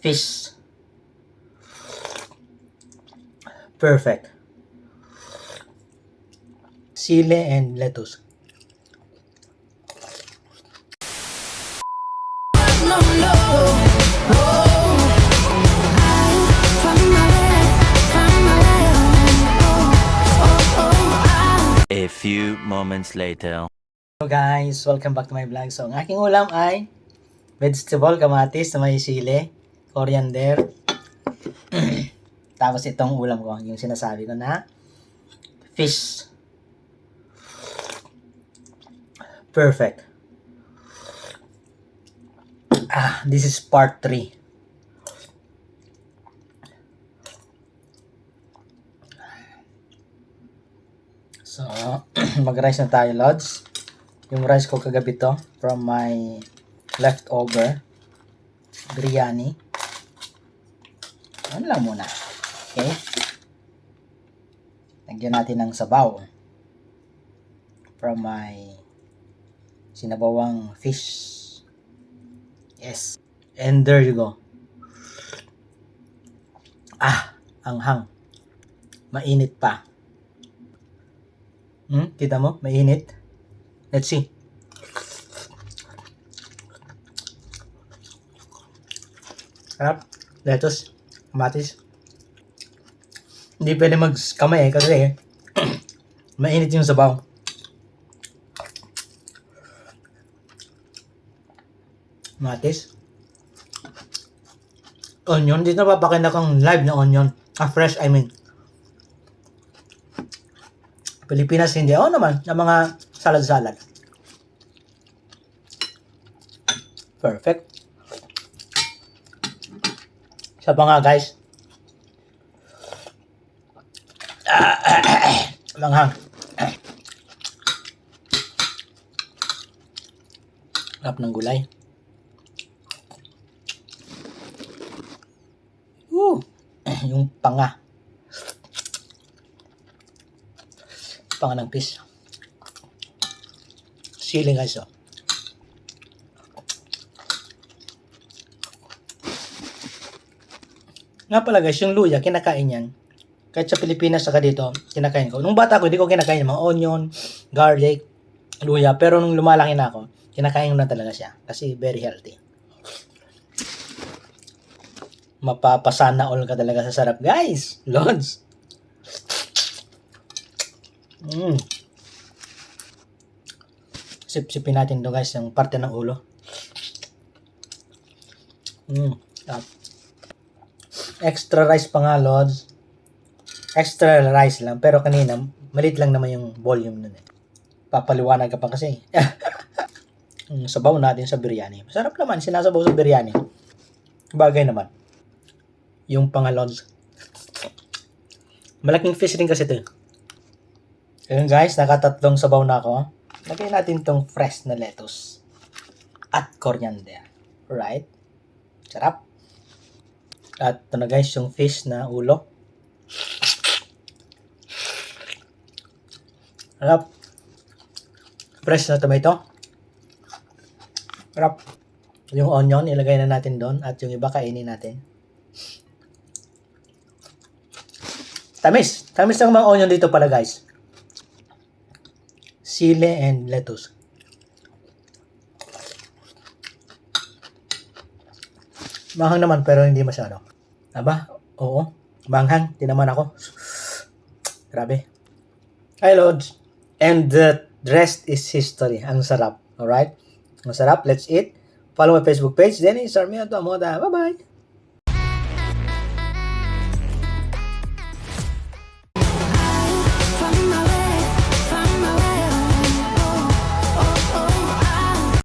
fish. Perfect. Sili and lettuce. A few moments later. Hello guys, welcome back to my vlog. So, ang aking ulam ay vegetable, kamatis na may sili, coriander. Tapos itong ulam ko, yung sinasabi ko na fish. Perfect. This is part 3. So, mag-rice na tayo, Lods. Yung rice ko kagabi to from my leftover biryani. Ano lang muna. Okay? Lagyan natin ng sabaw from my sinabawang fish. Yes. And there you go. Anghang. Mainit pa. Kita mo? Mainit. Let's see. Sarap. Lettuce. Kamatis. Hindi pwede magkamay kasi mainit yung sabaw. Kamatis. Onion. Dito napapakinak ang live na onion. Fresh, I mean. Pilipinas hindi. Naman, ng mga salad-salad. Perfect. Isa pa nga guys. Manghang. Sarap ng gulay. Yung panga. Panga ng fish. Sili guys, oh. Nga pala guys, yung luya, kinakain yan. Kahit sa Pilipinas, saka dito, kinakain ko. Nung bata ko, hindi ko kinakain yung mga onion, garlic, luya. Pero nung lumalaki na ako, kinakain ko na talaga siya. Kasi very healthy. Mapapasana all ka talaga sa sarap, guys. Lods. Sip-sipin natin to guys, yung parte ng ulo. Extra rice pa nga, Lods. Extra rice lang. Pero kanina, maliit lang naman yung volume nun eh. Papaliwanag ka pa kasi. Sabaw natin sa biryani. Masarap naman, sinasabaw sa biryani. Bagay naman. Yung pangalods. Malaking fish rin kasi ito. Ayun guys, nakatatlong sabaw na ako. Lagay natin tong fresh na lettuce. At coriander. Right? Sarap. At ito na guys, yung fish na ulo. Sarap. Fresh na tomato. Sarap. Yung onion, ilagay na natin doon. At yung iba, kainin natin. Tamis. Tamis ng mga onion dito pala guys. Sili and lettuce. Manghang naman pero hindi masyado. Aba? Oo. Manghang. Tinaman ako. Grabe. Hi Lods. And the rest is history. Ang sarap. Alright? Ang sarap. Let's eat. Follow my Facebook page. Dennis Sarmiento Amoda. Bye-bye.